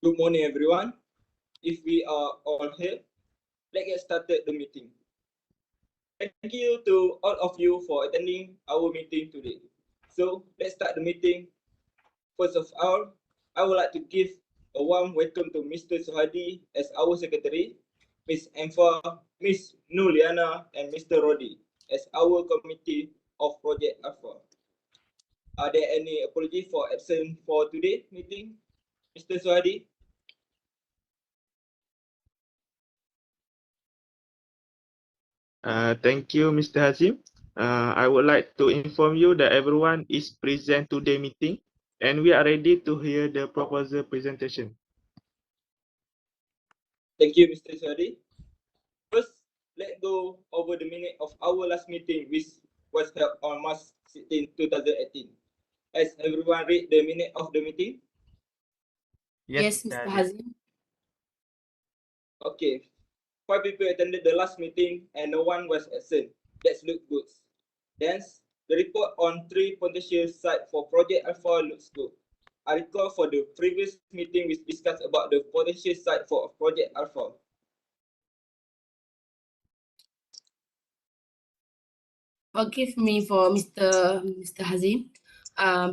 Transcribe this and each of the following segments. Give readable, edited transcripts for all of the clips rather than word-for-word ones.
Good morning, everyone. If we are all here, let's get started the meeting. Thank you to all of you for attending our meeting today. So let's start the meeting. First of all, I would like to give a warm welcome to Mr. Suhadi as our secretary, Ms. Ainfaa, Ms. Nurliana, and Mr. Rodhiyuddin as our committee of Project Alpha. Are there any apology for absence for today's meeting, Mr. Suhadi? Thank you, Mr. Hazim. I would like to inform you that everyone is present to the meeting and we are ready to hear the proposal presentation. Thank you, Mr. Suhadi. First, let's go over the minute of our last meeting, which was held on March 16, 2018. Has everyone read the minute of the meeting? Yes, Mr. Mr. Hazim. Hazim. Okay. 5 people attended the last meeting and no one was absent. That looks good. Then, the report on 3 potential sites for Project Alpha looks good. I recall for the previous meeting we discussed about the potential site for Project Alpha. Forgive me for Mr. Hazim.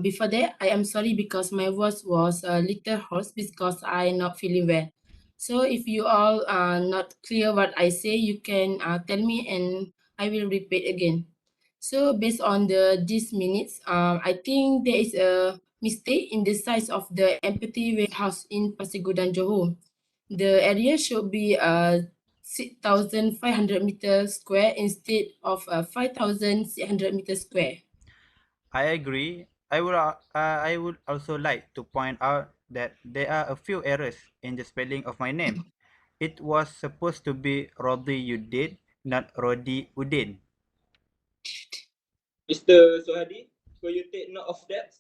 Before that, I am sorry because my voice was a little hoarse because I not feeling well. So if you all are not clear what I say, you can tell me and I will repeat again. So based on these minutes, I think there is a mistake in the size of the empty warehouse in Pasigudan, Johor. The area should be 6,500 meters square instead of 5,600 meters square. I agree. I would also like to point out that there are a few errors in the spelling of my name. It was supposed to be Rodhiyuddin, not Rodhiyuddin. Mr. Suhadi, could you take note of that?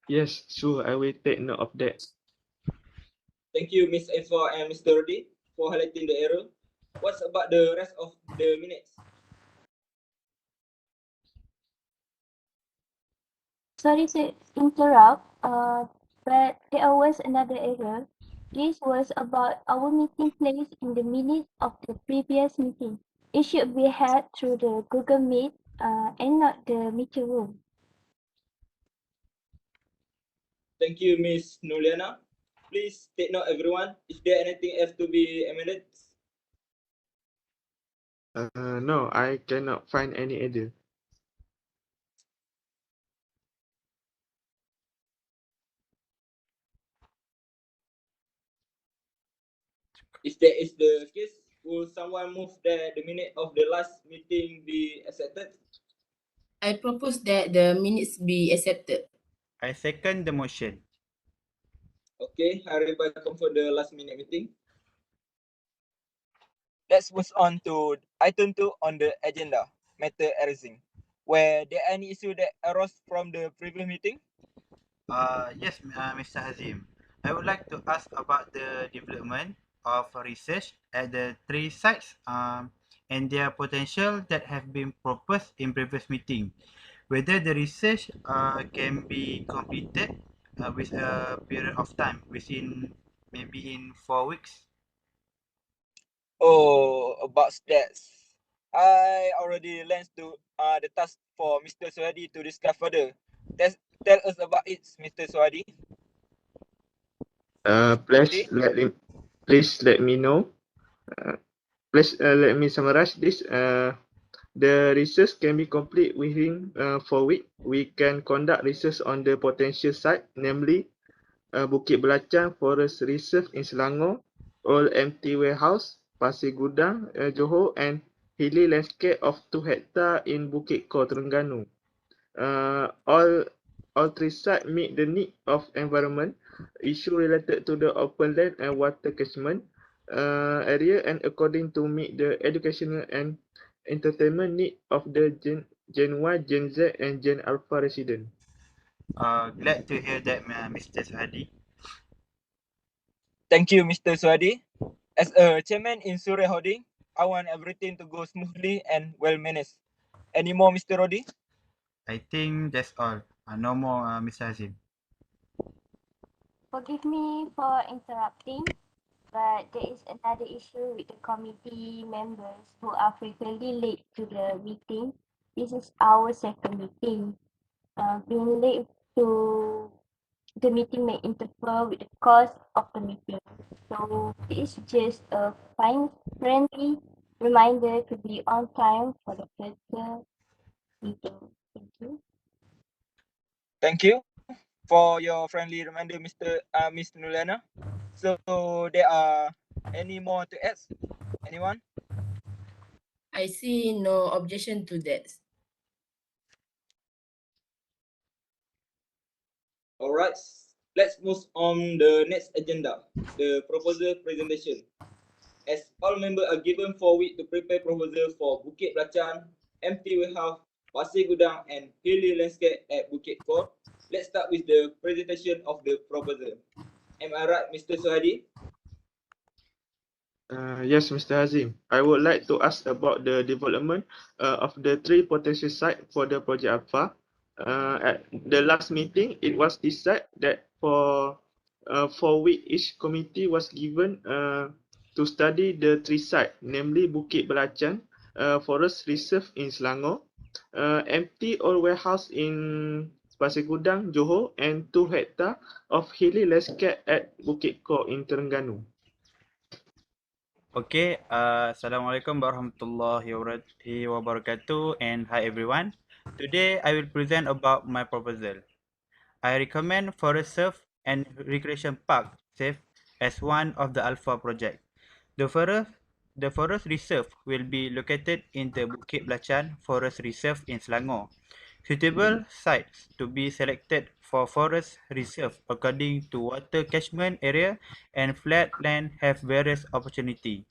Yes, sure, I will take note of that. Thank you, Ms. Eva and Mr. Rodi, for highlighting the error. What's about the rest of the minutes? Sorry to interrupt, but there was another error. This was about our meeting place in the minutes of the previous meeting. It should be held through the Google Meet and not the meeting room. Thank you, Ms. Nurliana. Please take note, everyone. Is there anything else to be amended? No, I cannot find any error. If that is the case, will someone move that the minute of the last meeting be accepted? I propose that the minutes be accepted. I second the motion. Okay, I hereby confirm the last minute meeting. Let's move on to item 2 on the agenda, matter arising. Were there any issue that arose from the previous meeting? Yes, Mr. Hazim. I would like to ask about the development of research at the 3 sites and their potential that have been proposed in previous meeting. Whether the research can be completed with a period of time within maybe in 4 weeks. Oh, about stats. I already lent to the task for Mr. Suhadi to discuss further. Tell us about it, Mr. Suhadi. Please let me know. Let me summarize this. The research can be complete within 4 weeks. We can conduct research on the potential site, namely Bukit Belachang Forest Reserve in Selangor, Old Empty Warehouse, Pasir Gudang, Johor, and hilly landscape of 2 hectares in Bukit Kor, Terengganu. All 3 sites meet the need of environment issue related to the open land and water catchment area, and according to meet the educational and entertainment need of the Gen Y, Gen Z, and Gen Alpha resident. Glad to hear that, Mr. Suhadi. Thank you, Mr. Suhadi. As a chairman in Surya Holding, I want everything to go smoothly and well managed. Any more, Mr. Rodi? I think that's all. No more, Mr. Hazim. Forgive me for interrupting, but there is another issue with the committee members who are frequently late to the meeting. This is our second meeting. Being late to the meeting may interfere with the course of the meeting. So it's just a fine friendly reminder to be on time for the future meeting. Thank you. Thank you for your friendly reminder, Miss Nurliana. So there are any more to add? Anyone? I see no objection to that. All right. Let's move on the next agenda, the proposal presentation. As all members are given 4 weeks to prepare proposal for Bukit Belacan, empty warehouse, Pasir Gudang, and hilly landscape at Bukit Core. Let's start with the presentation of the proposal. Am I right, Mr. Suhadi? Yes, Mr. Hazim. I would like to ask about the development of the 3 potential sites for the project Alpha. At the last meeting, it was decided that for 4 weeks, each committee was given to study the 3 sites, namely Bukit Belacan, Forest Reserve in Selangor, empty old warehouse in Pasir Gudang, Johor, and 2 hectares of hilly landscape at Bukit Core in Terengganu. Okay, Assalamualaikum warahmatullahi wabarakatuh, and hi everyone. Today I will present about my proposal. I recommend Forest Reserve and Recreation Park SAFE as one of the Alpha project. The forest reserve will be located in the Bukit Belacan Forest Reserve in Selangor. Suitable sites to be selected for forest reserve according to water catchment area and flat land have various opportunity.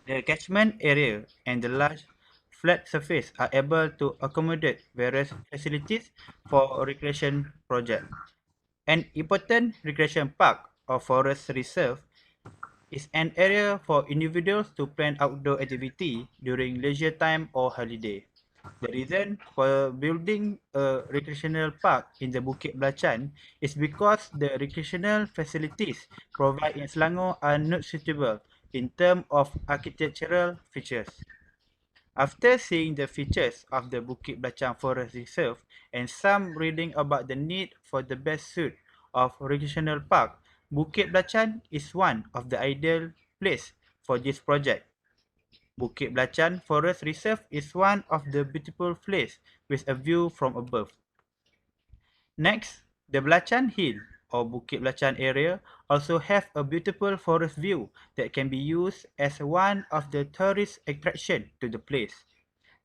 The catchment area and the large flat surface are able to accommodate various facilities for recreation project. An important recreation park or forest reserve is an area for individuals to plan outdoor activity during leisure time or holiday. The reason for building a recreational park in the Bukit Belacan is because the recreational facilities provided in Selangor are not suitable in terms of architectural features. After seeing the features of the Bukit Belacan Forest Reserve and some reading about the need for the best suit of recreational park, Bukit Belacan is one of the ideal place for this project. Bukit Belacan Forest Reserve is one of the beautiful place with a view from above. Next, the Belacan Hill or Bukit Belacan area also have a beautiful forest view that can be used as one of the tourist attraction to the place.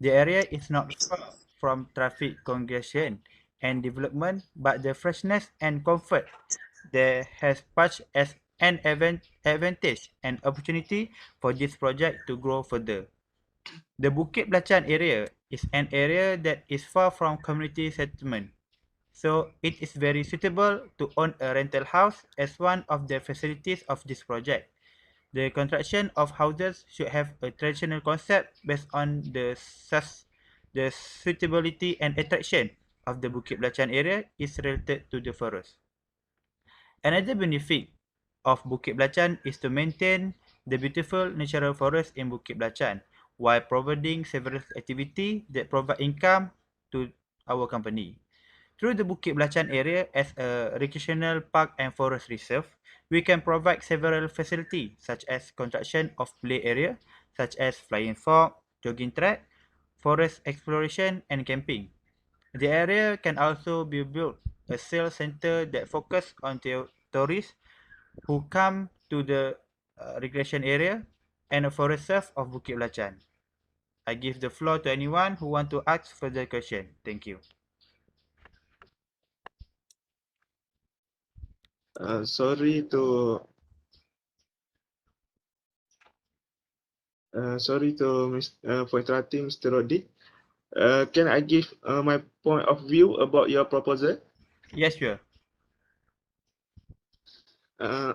The area is not far from traffic congestion and development, but the freshness and comfort there has such as an advantage and opportunity for this project to grow further. The Bukit Belacan area is an area that is far from community settlement, so it is very suitable to own a rental house as one of the facilities of this project. The construction of houses should have a traditional concept based on the suitability and attraction of the Bukit Belacan area is related to the forest. Another benefit of Bukit Belacan is to maintain the beautiful natural forest in Bukit Belacan while providing several activities that provide income to our company. Through the Bukit Belacan area as a recreational park and forest reserve, we can provide several facilities such as construction of play area, such as flying fox, jogging track, forest exploration, and camping. The area can also be built a sales center that focus on tourists who come to the recreation area and a forest reserve of Bukit Belacan. I give the floor to anyone who want to ask further question. Thank you. Sorry to for interrupting, Mr. Rodhiyuddin. Can I give my point of view about your proposal? Yes, sure. Uh,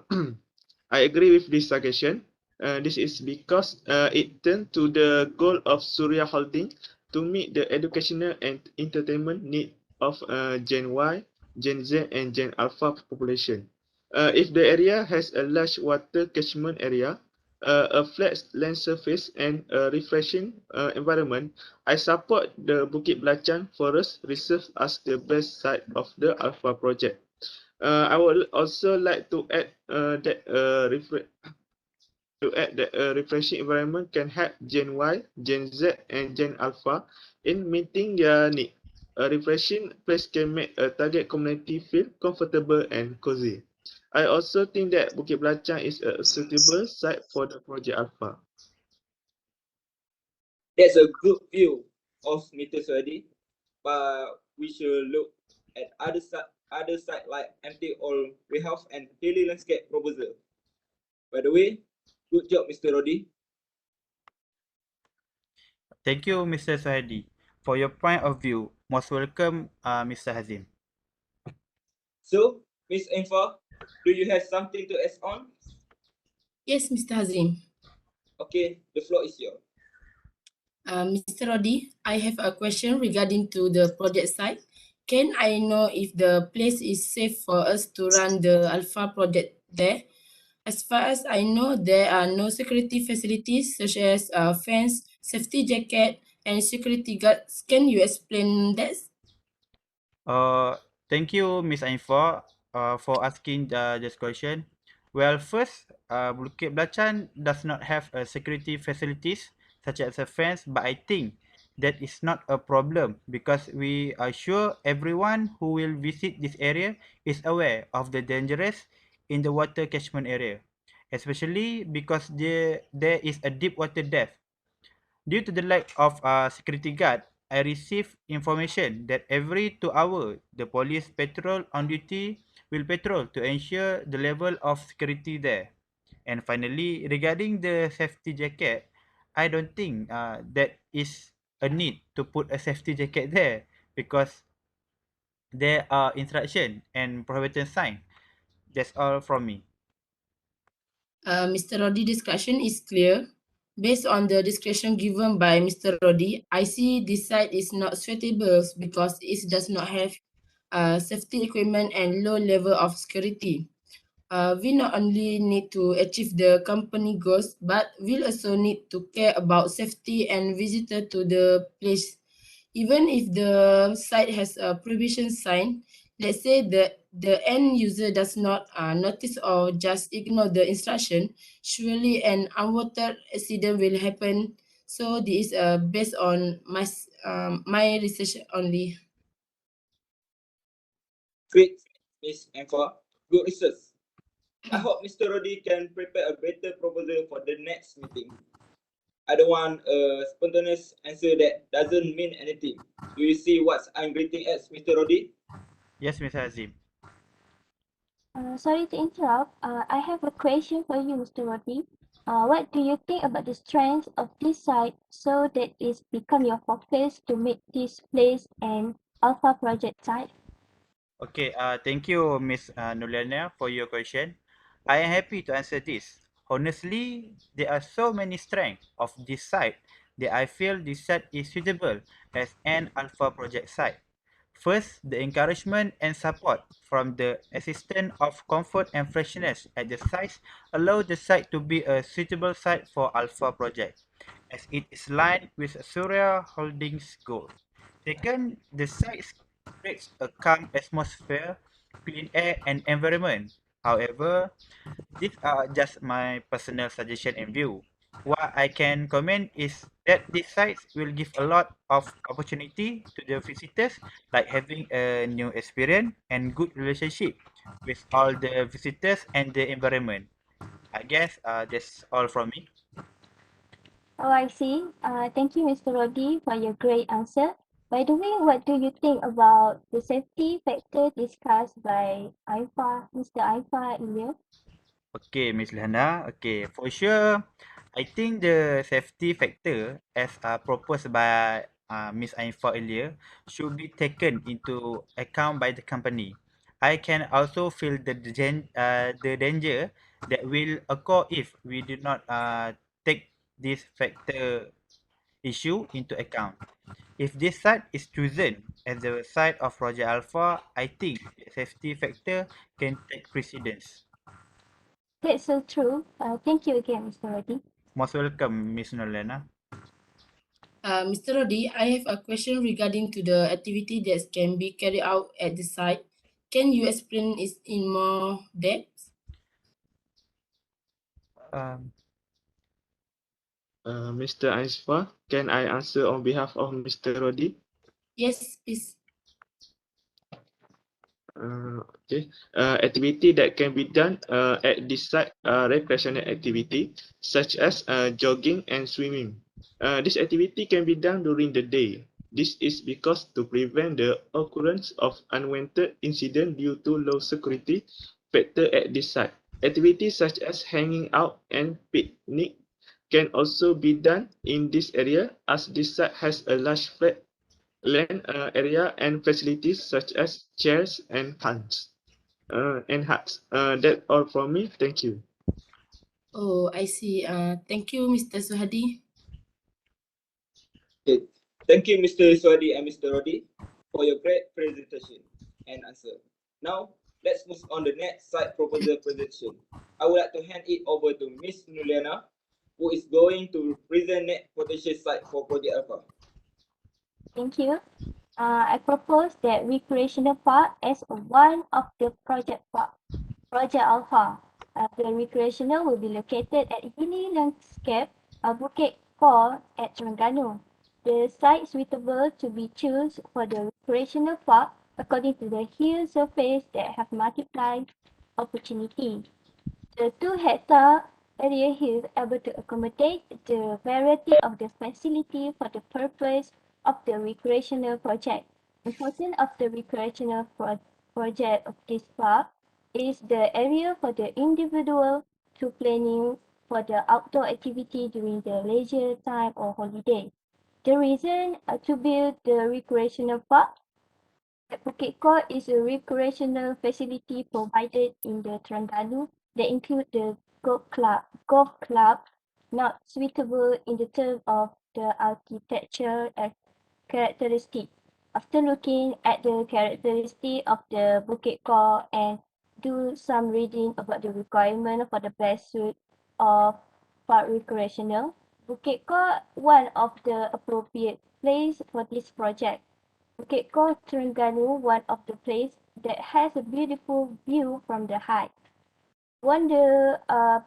I agree with this suggestion. This is because it turns to the goal of Surya Holding to meet the educational and entertainment need of Gen Y, Gen Z, and Gen Alpha population. If the area has a large water catchment area, a flat land surface, and a refreshing environment, I support the Bukit Belacan Forest Reserve as the best site of the Alpha project. I would also like to add that a refreshing environment can help Gen Y, Gen Z, and Gen Alpha in meeting their need. A refreshing place can make a target community feel comfortable and cozy. I also think that Bukit Belacan is a suitable site for the Project Alpha. That's a good view of Mr. Suhadi, but we should look at other side like empty or warehouse and daily landscape proposal. By the way, good job, Mr. Rodi. Thank you, Mr. Suhadi, for your point of view. Most welcome, Mr. Hazim. So, Miss Ainfaa, do you have something to add on? Yes, Mr. Hazim. Okay, the floor is yours. Mr. Rodi, I have a question regarding to the project site. Can I know if the place is safe for us to run the Alpha project there? As far as I know, there are no security facilities such as fence, safety jacket, and security guards. Can you explain that? Thank you, Miss Ainfaa, for asking this question. Well, first, Bukit Belacan does not have security facilities such as a fence, but I think that is not a problem because we are sure everyone who will visit this area is aware of the dangers in the water catchment area, especially because there is a deep water depth. Due to the lack of security guard, I received information that every 2 hours, the police patrol on duty will patrol to ensure the level of security there. And finally, regarding the safety jacket, I don't think that is a need to put a safety jacket there because there are instruction and prohibition sign. That's all from me. Mr. Rodi discussion is clear. Based on the description given by Mr. Rodi, I see this site is not suitable because it does not have safety equipment and low level of security. We not only need to achieve the company goals, but we'll also need to care about safety and visitor to the place. Even if the site has a prohibition sign, let's say the end user does not notice or just ignore the instruction, surely an unwanted accident will happen. So this is based on my research only. Great, Miss Ainfaa. Good research. I hope Mr. Rodi can prepare a better proposal for the next meeting. I don't want a spontaneous answer that doesn't mean anything. Do you see what I'm getting at, Mr. Rodi? Yes, Mr. Azim. Sorry to interrupt. I have a question for you, Mr. Rodi. What do you think about the strength of this site so that it's become your focus to make this place an alpha project site? Okay, thank you, Miss Nurliana, for your question. I am happy to answer this. Honestly, there are so many strengths of this site that I feel this site is suitable as an alpha project site. First, the encouragement and support from the assistant of comfort and freshness at the site allow the site to be a suitable site for alpha project, as it is aligned with Surya Holdings' goal. Second, the site creates a calm atmosphere, clean air, and environment. However, these are just my personal suggestion and view. What I can comment is that these sites will give a lot of opportunity to the visitors, like having a new experience and good relationship with all the visitors and the environment. I guess that's all from me. Oh, I see. Thank you, Mr. Rodi, for your great answer. By the way, what do you think about the safety factor discussed by Mr. Ainfaa earlier? Okay, Miss Lana. Okay, for sure, I think the safety factor, as proposed by Miss Ainfaa earlier, should be taken into account by the company. I can also feel the danger that will occur if we do not take this factor issue into account. If this site is chosen as the site of Project Alpha, I think the safety factor can take precedence. That's so true. Thank you again, Mr. Reddy. Most welcome, Miss Nurliana. Mr. Rodi, I have a question regarding to the activity that can be carried out at the site. Can you explain it in more depth? Um, Mr. Ainfaa, can I answer on behalf of Mr. Rodi? Yes, please. Okay. Activity that can be done at this site are recreational activity such as jogging and swimming. This activity can be done during the day. This is because to prevent the occurrence of unwanted incident due to low security factor at this site. Activities such as hanging out and picnic can also be done in this area as this site has a large flat land area and facilities such as chairs and huts. That's all from me. Thank you. Oh, I see. Thank you, Mr. Suhadi. Okay. Thank you, Mr. Suhadi and Mr. Rodi, for your great presentation and answer. Now, let's move on the next site proposal presentation. I would like to hand it over to Miss Nurliana, who is going to present next potential site for Project Alpha. Thank you. I propose that recreational park as one of the Project Alpha. The recreational will be located at Uni Landscape, Bukit Kor at Terengganu. The site suitable to be chosen for the recreational park according to the hill surface that have multiplied opportunity. The 2-hectare area is able to accommodate the variety of the facility for the purpose of the recreational project. Important of the recreational project of this park is the area for the individual to planning for the outdoor activity during the leisure time or holiday. The reason to build the recreational park at Bukit Kor is a recreational facility provided in the Terengganu that include the golf club not suitable in the term of the architecture characteristic. After looking at the characteristic of the Bukit Kor and do some reading about the requirement for the best suit of park recreational, Bukit Kor one of the appropriate place for this project. Bukit Kor Terengganu, one of the place that has a beautiful view from the height. One the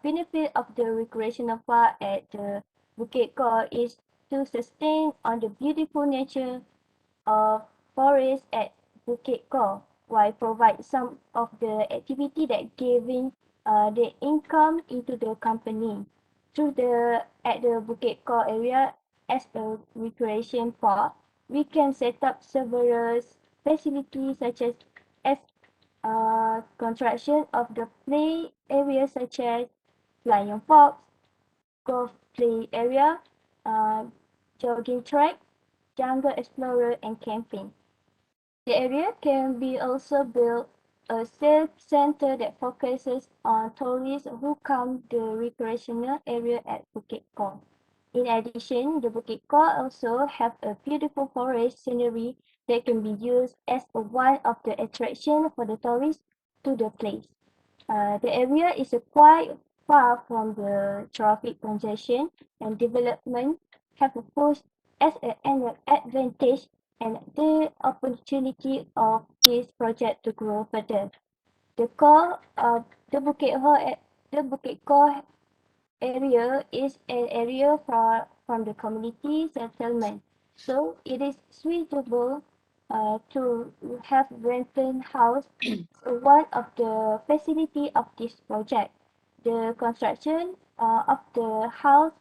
benefit of the recreational park at the Bukit Kor is to sustain on the beautiful nature of forest at Bukit Kor, while provide some of the activity that giving the income into the company. Through the at the Bukit Kor area as a recreation park, we can set up several facilities such as construction of the play areas such as flying fox, golf play area, uh, jogging track, jungle explorer, and camping. The area can be also built a sales center that focuses on tourists who come the recreational area at Bukit Kor. In addition, the Bukit Kor also have a beautiful forest scenery that can be used as one of the attraction for the tourists to the place. The area is quite far from the traffic congestion and development have posed as an advantage and the opportunity of this project to grow further. The core of the Bukit Core area is an area from the community settlement. So it is suitable to have rented house one of the facility of this project. The construction of the house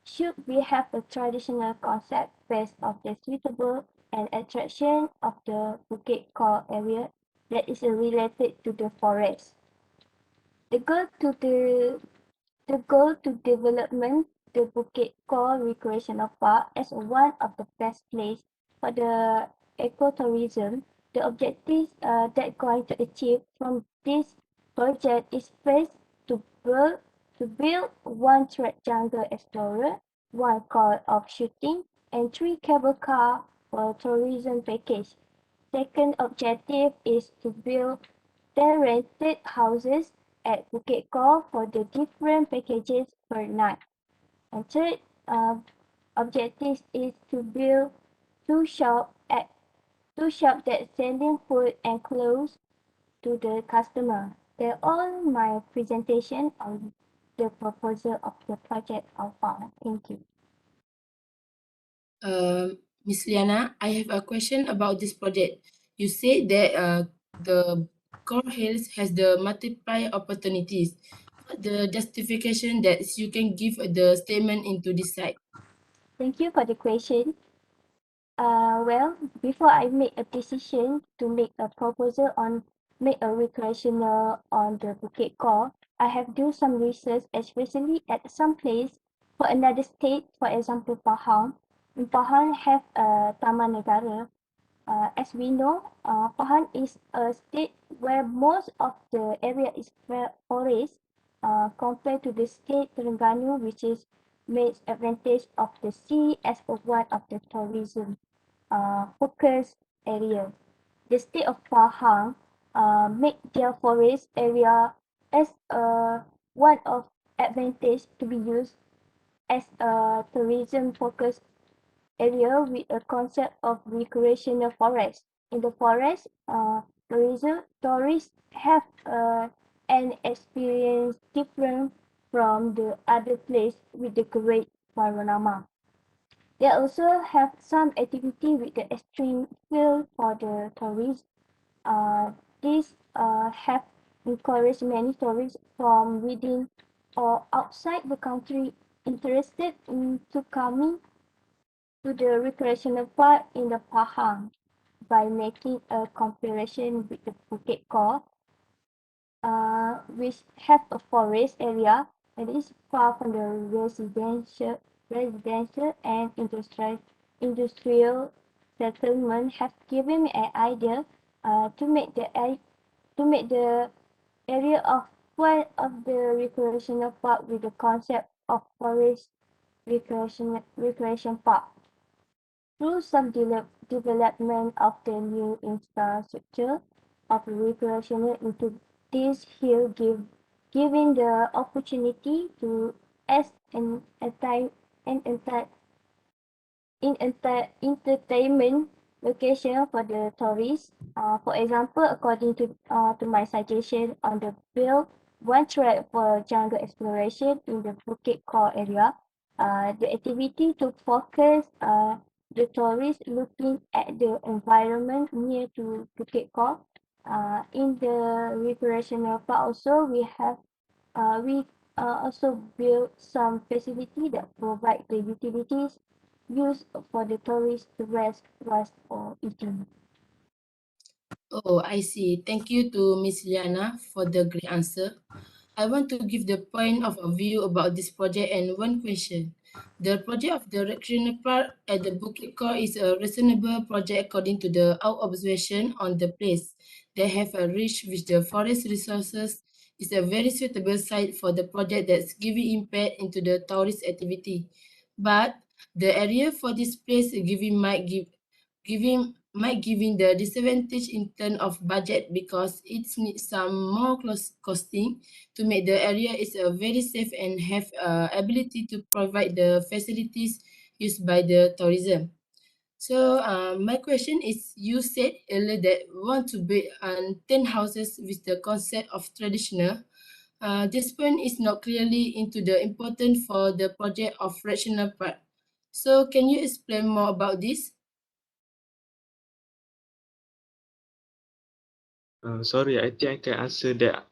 should be have a traditional concept based of the suitable and attraction of the Bukit Core area that is related to the forest. The goal to the the goal to development the Bukit Core Recreational Park as one of the best place for the ecotourism. The objectives that going to achieve from this project is first to build one track jungle explorer, one call of shooting, and 3 cable car for tourism package. Second objective is to build 10 rented houses at Bukit Kor for the different packages per night. And third objective is to build two shop at two shop that selling food and clothes to the customer. They're all my presentation on the proposal of the project Alpha. Thank you. Miss Liana, I have a question about this project. You said that the core hills has the multiple opportunities. What the justification that you can give the statement into this side? Thank you for the question. Well, before I make a decision to make a proposal on make a recreational on the Bukit Core, I have do some research, especially at some place for another state, for example, Pahang. In Pahang have a Taman Negara. As we know, Pahang is a state where most of the area is forest compared to the state Terengganu, which is makes advantage of the sea as a one of the tourism focus area. The state of Pahang make their forest area as one of advantage to be used as a tourism focus area with a concept of recreational forest. In the forest, tourists have an experience different from the other place with the great panorama. They also have some activity with the extreme feel for the tourists. These have encouraged many tourists from within or outside the country interested into coming to the recreational park in the Pahang by making a comparison with the Bukit Core, which have a forest area and is far from the residential and industrial settlement, have given me an idea to make the area of one of the recreational park with the concept of forest recreation park. Through some development of the new infrastructure of recreational into this hill giving the opportunity to as an entertainment location for the tourists. For example, according to my suggestion on the build one track for jungle exploration in the Bukit Core area, the activity to focus the tourists looking at the environment near to Bukit Core. In the recreational park also we also build some facility that provide the utilities used for the tourists to rest, wash, or eating. Oh, I see. Thank you to Miss Liana for the great answer. I want to give the point of a view about this project and one question. The project of the recreational park at the Bukit Core is a reasonable project according to our observation on the place. They have a rich with the forest resources. It's a very suitable site for the project that's giving impact into the tourist activity. But the area for this place giving the disadvantage in terms of budget because it needs some more costing to make the area is very safe and have ability to provide the facilities used by the tourism. So my question is, you said earlier that want to build 10 houses with the concept of traditional. This point is not clearly into the important for the project of rational part. So can you explain more about this? Sorry, I think I can answer that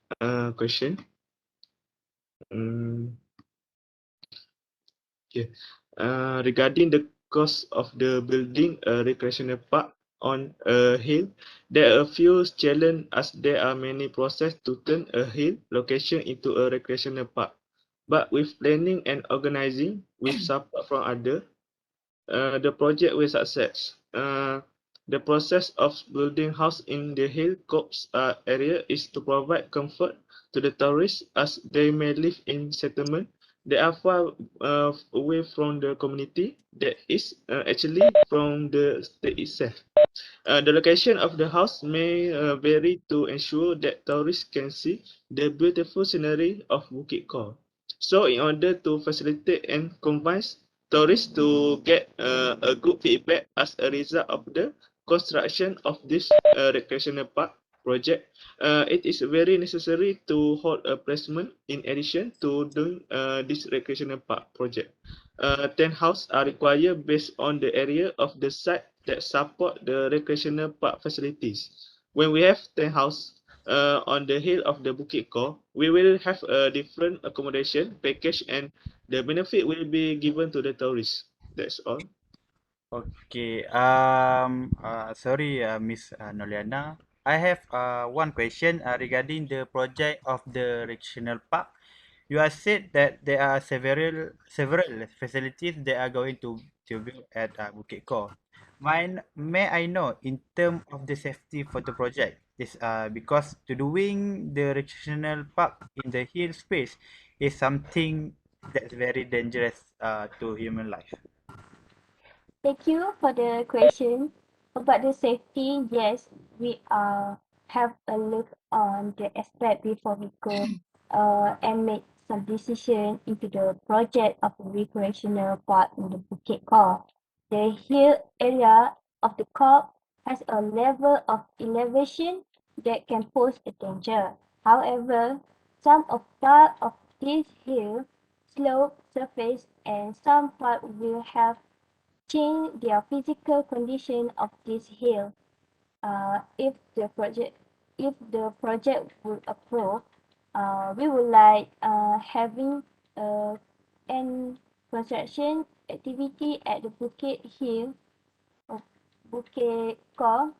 question. Okay. Regarding the cost of the building a recreational park on a hill, there are a few challenges as there are many processes to turn a hill location into a recreational park. But with planning and organizing with support from others, the project will success. The process of building house in the hill copse area is to provide comfort to the tourists as they may live in settlement They are far away from the community, that is actually from the state itself. The location of the house may vary to ensure that tourists can see the beautiful scenery of Bukit Kor. So, in order to facilitate and convince tourists to get a good feedback as a result of the construction of this recreational park project, it is very necessary to hold a placement in addition to doing this recreational park project. 10 houses are required based on the area of the site that support the recreational park facilities. When we have 10 houses on the hill of the Bukit Kor, we will have a different accommodation package and the benefit will be given to the tourists. That's all. Okay. Sorry, Miss Nurliana. I have one question regarding the project of the recreational park. You have said that there are several facilities that are going to build at Bukit Kor. May I know in terms of the safety for the project? This because to doing the recreational park in the hill space is something that's very dangerous to human life. Thank you for the question. About the safety, yes, we have a look on the aspect before we go and make some decision into the project of the recreational park in the Bukit Kor. The hill area of the Kor has a level of elevation that can pose a danger. However, some of part of this hill slope surface and some part will have change their physical condition of this hill. If the project will approve, we would like having uh, an construction activity at the Bukit Hill of Bukit Kor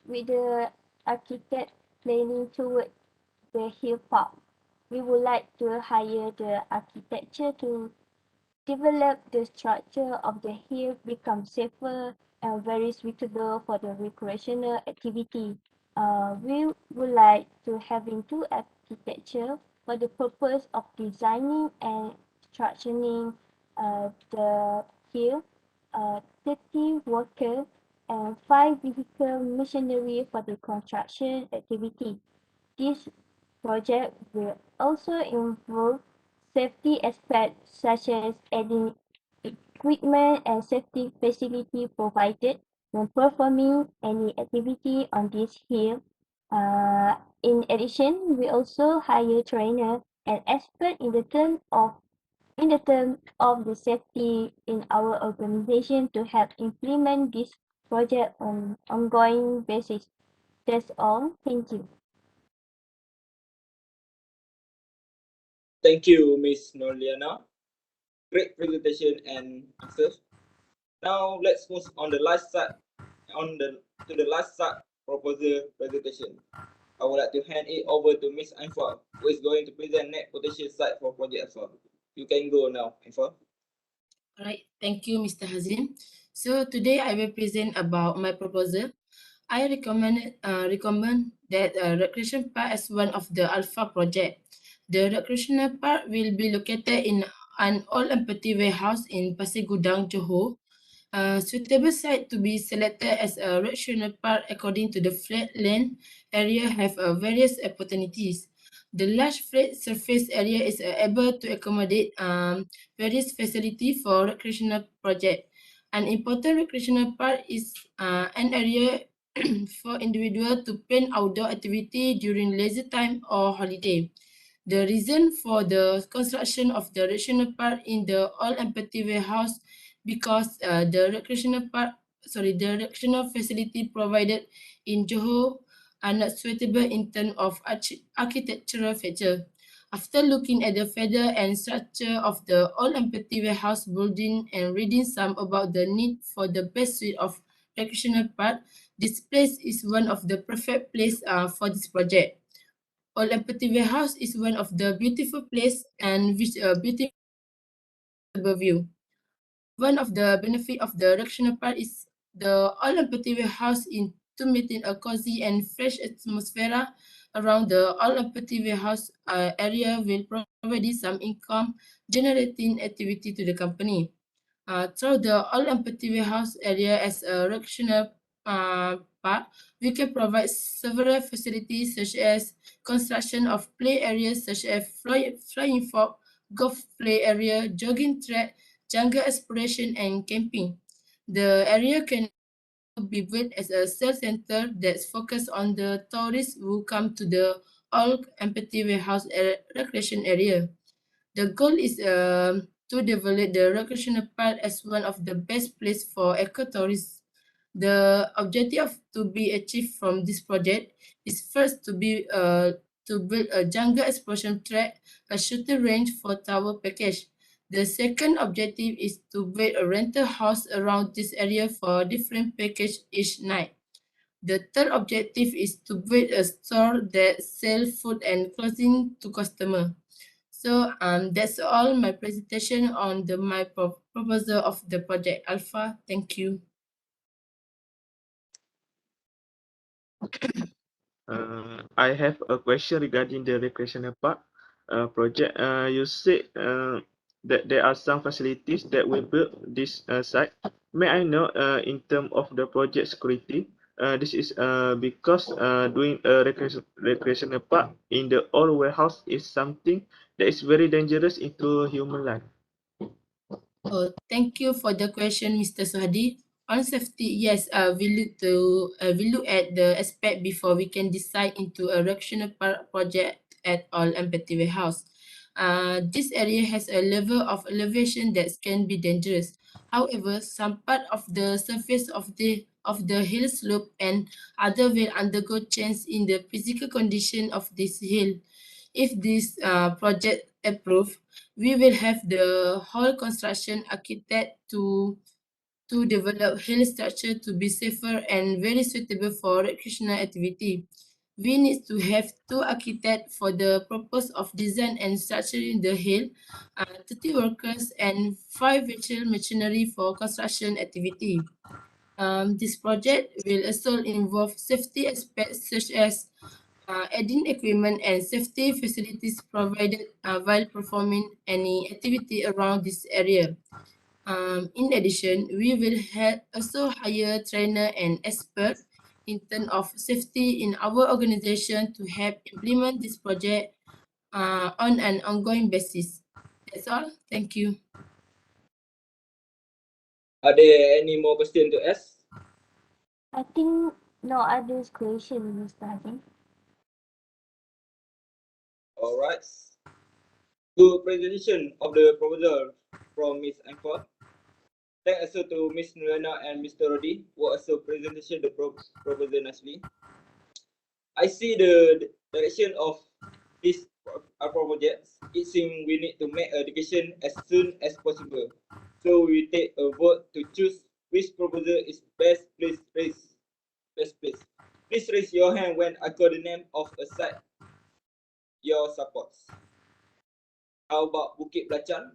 with the architect planning toward the hill park. We would like to hire the architecture to develop the structure of the hill become safer and very suitable for the recreational activity. We would like to having two architecture for the purpose of designing and structuring the hill, 30 worker and 5 vehicle machinery for the construction activity. This project will also involve safety aspects such as adding equipment and safety facility provided when performing any activity on this hill. In addition, we also hire trainer and expert in the term of the safety in our organization to help implement this project on ongoing basis. That's all. Thank you. Thank you, Miss Nurliana. Great presentation and answers. Now let's move on the last side on the to the last side proposal presentation. I would like to hand it over to Miss Ainfaa, who is going to present next potential site for Project Alpha. You can go now, Ainfaa. Alright, thank you, Mr. Hazim. So today I will present about my proposal. I recommend that recreation park as one of the Alpha project. The recreational park will be located in an old empty warehouse in Pasir Gudang, Johor. A suitable site to be selected as a recreational park according to the flat land area have various opportunities. The large flat surface area is able to accommodate various facilities for recreational project. An important recreational park is an area for individual to plan outdoor activity during leisure time or holiday. The reason for the construction of the recreational park in the old empty warehouse because the recreational facility provided in Johor are not suitable in terms of architectural feature. After looking at the feather and structure of the old empty warehouse building and reading some about the need for the best suite of recreational park, this place is one of the perfect place for this project. Old Empathy Warehouse is one of the beautiful place and with a beautiful view. One of the benefit of the recreational park is the Old Empathy Warehouse in to maintain a cozy and fresh atmosphere around the all empathy warehouse area will provide some income generating activity to the company. Through the all empathy warehouse area as a recreational park, we can provide several facilities such as construction of play areas such as flying fox, golf play area, jogging track, jungle exploration, and camping. The area can also be built as a sales center that's focused on the tourists who come to the all empathy warehouse recreation area. The goal is to develop the recreational park as one of the best places for ecotourism. The objective to be achieved from this project is first to build a jungle exploration track, a shooting range for tower package. The second objective is to build a rental house around this area for different package each night. The third objective is to build a store that sells food and clothing to customer. So that's all my presentation on my proposal of the project Alpha. Thank you. I have a question regarding the recreational park project. You said that there are some facilities that will build this site. May I know in terms of the project security? This is because doing a recreational park in the old warehouse is something that is very dangerous into human life. Oh, thank you for the question, Mr. Suhadi. On safety, yes, we look at the aspect before we can decide into a recreational project at all empathy warehouse. This area has a level of elevation that can be dangerous. However, some part of the surface of the hill slope and other will undergo change in the physical condition of this hill. If this project approved, we will have the whole construction architect to develop hill structure to be safer and very suitable for recreational activity. We need to have two architects for the purpose of design and structuring the hill, 30 workers and 5 virtual machinery for construction activity. This project will also involve safety aspects such as adding equipment and safety facilities provided while performing any activity around this area. In addition, we will also hire trainer and expert in terms of safety in our organization to help implement this project on an ongoing basis. That's all. Thank you. Are there any more questions to ask? I think no other question, Mr. Hadi. All right. Good presentation of the proposal from Ms. Ainfaa. Thanks also to Ms. Nurliana and Mr. Rodhi who also presentation the proposal nicely. I see the direction of this projects. It seems we need to make a decision as soon as possible. So we take a vote to choose which proposal is best. Please raise. Best place. Please raise your hand when I call the name of a site. Your supports. How about Bukit Belacan?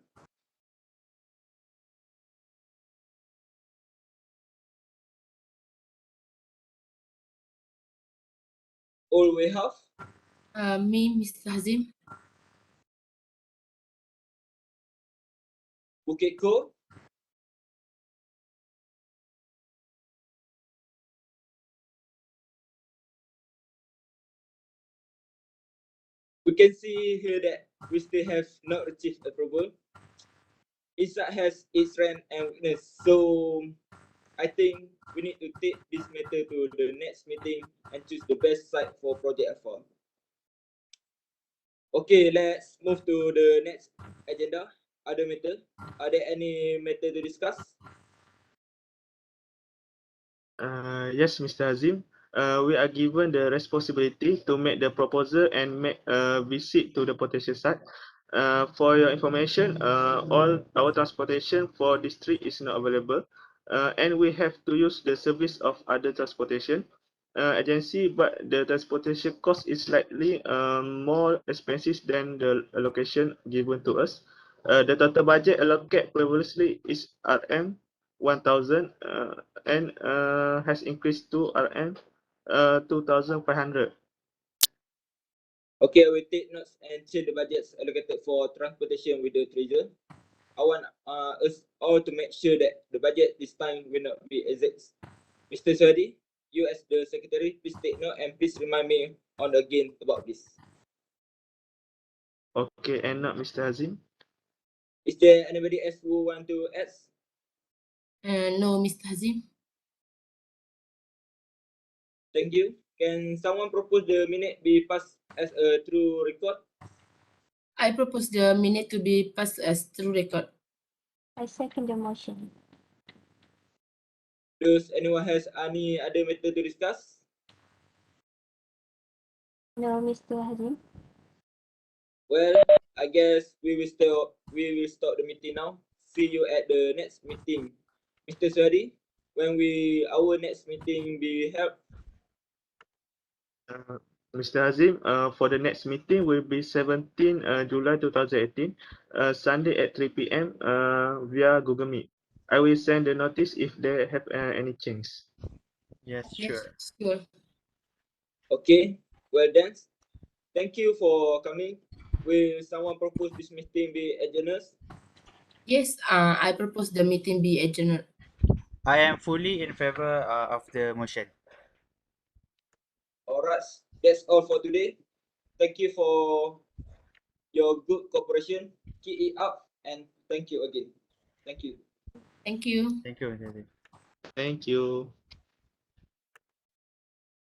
Old Warehouse? Me, Mr. Hazim. Bukit Ko? We can see here that we still have not achieved approval. Each side has its strength and weakness. So I think we need to take this matter to the next meeting and choose the best site for Project Alpha. Okay, let's move to the next agenda. Other matter. Are there any matter to discuss? Yes, Mr. Hazim. We are given the responsibility to make the proposal and make a visit to the potential site. For your information, all our transportation for district is not available, and we have to use the service of other transportation agency, but the transportation cost is slightly more expensive than the allocation given to us. The total budget allocated previously is RM 1,000 and has increased to RM 2,500. Okay, I will take notes and change the budgets allocated for transportation with the treasure. I want us all to make sure that the budget this time will not be exact. Mr. Suhadi, you as the secretary, please take note and please remind me on again about this. Okay, and not Mr. Hazim. Is there anybody else who want to add? No, Mr. Hazim. Thank you. Can someone propose the minute be passed as a true record? I propose the minute to be passed as true record. I second the motion. Does anyone has any other matter to discuss? No, Mr. Hazim. Well, I guess we will stop the meeting now. See you at the next meeting, Mr. Suhadi. When our next meeting be held? Mr. Hazim, for the next meeting will be 17 July 2018, Sunday at 3 p.m. Via Google Meet. I will send the notice if they have any change. Yes, Yes, sure. sure. Okay. Well then, thank you for coming. Will someone propose this meeting be adjourned? Yes, I propose the meeting be adjourned. I am fully in favor of the motion. Alright, that's all for today. Thank you for your good cooperation. Keep it up and thank you again. Thank you. Thank you. Thank you, Mr. Hazim. Thank you.